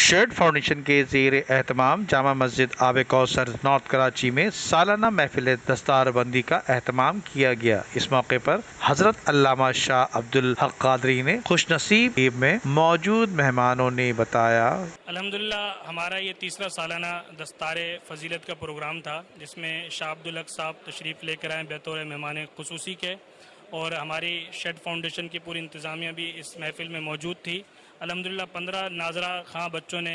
Shade foundation के ज़ेर एहतमाम जामा मस्जिद आब कौसर नॉर्थ कराची में सालाना महफिल दस्तार बंदी का एहतमाम किया गया। इस मौके पर हजरत अल्लामा शाह अब्दुल हक कादरी ने खुशनसीब में मौजूद मेहमानों ने बताया, अल्हम्दुलिल्लाह हमारा ये तीसरा सालाना दस्तार फजीलत का प्रोग्राम था, जिसमें शाह अब्दुल हक साहब तशरीफ़ लेकर आए बतौर मेहमान खुसूसी के, और हमारी शेड फाउंडेशन की पूरी इंतज़ामिया भी इस महफिल में मौजूद थी। अल्हम्दुलिल्लाह 15 नाजरा खां बच्चों ने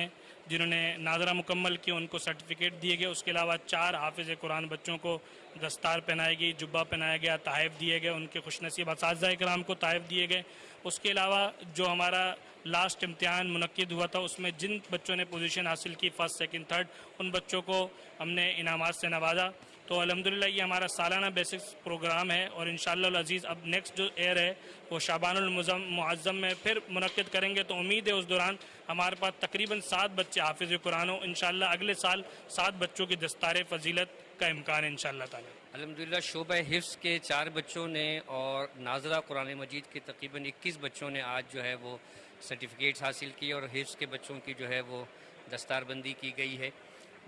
जिन्होंने नाजरा मुकम्मल की उनको सर्टिफिकेट दिए गए। उसके अलावा 4 हाफिज़ कुरान बच्चों को दस्तार पहनाई गई, जुब्बा पहनाया गया, तहफ़ दिए गए, उनके खुशनसीब असातिज़ा कराम को तहफ़ दिए गए। उसके अलावा जो हमारा लास्ट इम्तिहान मुनक्किद हुआ था उसमें जिन बच्चों ने पोजीशन हासिल की फर्स्ट सेकंड थर्ड, उन बच्चों को हमने इनामात से नवाजा। तो अल्हम्दुलिल्लाह ये हमारा सालाना बेसिक्स प्रोग्राम है, और इंशाअल्लाह अज़ीज़ अब नेक्स्ट जो एयर है वो शाबानुल मुअज़्ज़म में फिर मुनक्किद करेंगे। तो उम्मीद है उस दौरान हमारे पास तकरीबन 7 बच्चे हाफिज़ कुरान हो। इंशाअल्लाह अगले साल 7 बच्चों की दस्तार फजीलत का इम्कान है इंशाअल्लाह ताला। अल्हम्दुलिल्लाह शोबा हिफ्ज़ के 4 बच्चों ने और नाज़रा कुरान मजीद के तकरीबन 21 बच्चों ने आज जो है वो सर्टिफिकेट्स हासिल किए, और हिफ्ज़ के बच्चों की जो है वो दस्तारबंदी की गई है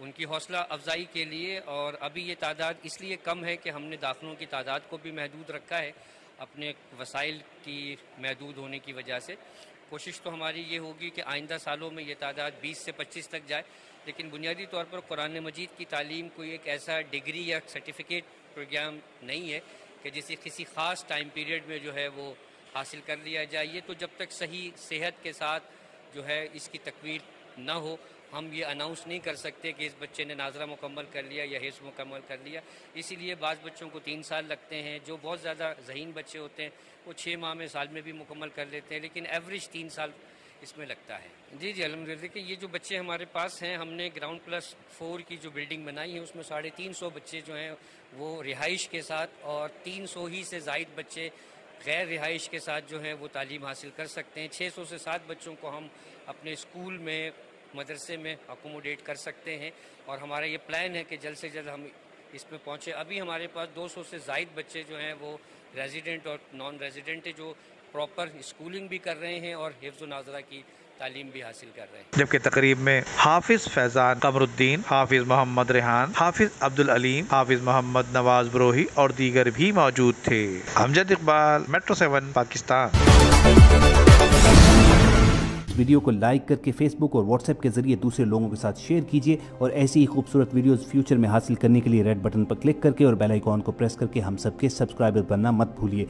उनकी हौसला अफजाई के लिए। और अभी ये तादाद इसलिए कम है कि हमने दाखिलों की तादाद को भी महदूद रखा है अपने वसाइल की महदूद होने की वजह से। कोशिश तो हमारी ये होगी कि आइंदा सालों में ये तादाद 20 से 25 तक जाए, लेकिन बुनियादी तौर पर कुरान मजीद की तालीम कोई एक ऐसा डिग्री या सर्टिफिकेट प्रोग्राम नहीं है कि जिसे किसी ख़ास टाइम पीरियड में जो है वो हासिल कर लिया जाए। ये तो जब तक सही सेहत के साथ जो है इसकी तकमील ना हो हम ये अनाउंस नहीं कर सकते कि इस बच्चे ने नाजरा मुकम्मल कर लिया या हिफ्ज़ मुकम्मल कर लिया। इसीलिए बाज़ बच्चों को 3 साल लगते हैं, जो बहुत ज़्यादा ज़हीन बच्चे होते हैं वो 6 माह में साल में भी मुकम्मल कर लेते हैं, लेकिन एवरेज 3 साल इसमें लगता है। जी अल्हम्दुलिल्लाह कि ये जो बच्चे हमारे पास हैं, हमने ग्राउंड प्लस 4 की जो बिल्डिंग बनाई है उसमें 350 बच्चे जो हैं वो रिहाइश के साथ, और 300 ही से ज़ायद बच्चे गैर रिहाइश के साथ जो हैं वो तालीम हासिल कर सकते हैं। 600 से 7 बच्चों को हम अपने स्कूल में मदरसे में अकोमोडेट कर सकते हैं, और हमारा ये प्लान है कि जल्द से जल्द हम इसमें पहुँचे। अभी हमारे पास 200 से ज़ायद बच्चे जो हैं वो रेजिडेंट और नॉन रेजिडेंट है, जो प्रॉपर स्कूलिंग भी कर रहे हैं और हिफ्ज़ नाज़रा की तालीम भी हासिल कर रहे हैं। जबकि तकरीब में हाफिज फैजान कमरुद्दीन, हाफिज मोहम्मद रेहान, हाफिज अब्दुल अलीम, हाफिज मोहम्मद नवाज ब्रोही और दीगर भी मौजूद थे। अमजद इकबाल, मेट्रो 7 पाकिस्तान। वीडियो को लाइक करके फेसबुक और व्हाट्सएप के जरिए दूसरे लोगों के साथ शेयर कीजिए, और ऐसी ही खूबसूरत वीडियोस फ्यूचर में हासिल करने के लिए रेड बटन पर क्लिक करके और बेल आइकॉन को प्रेस करके हम सबके सब्सक्राइबर बनना मत भूलिए।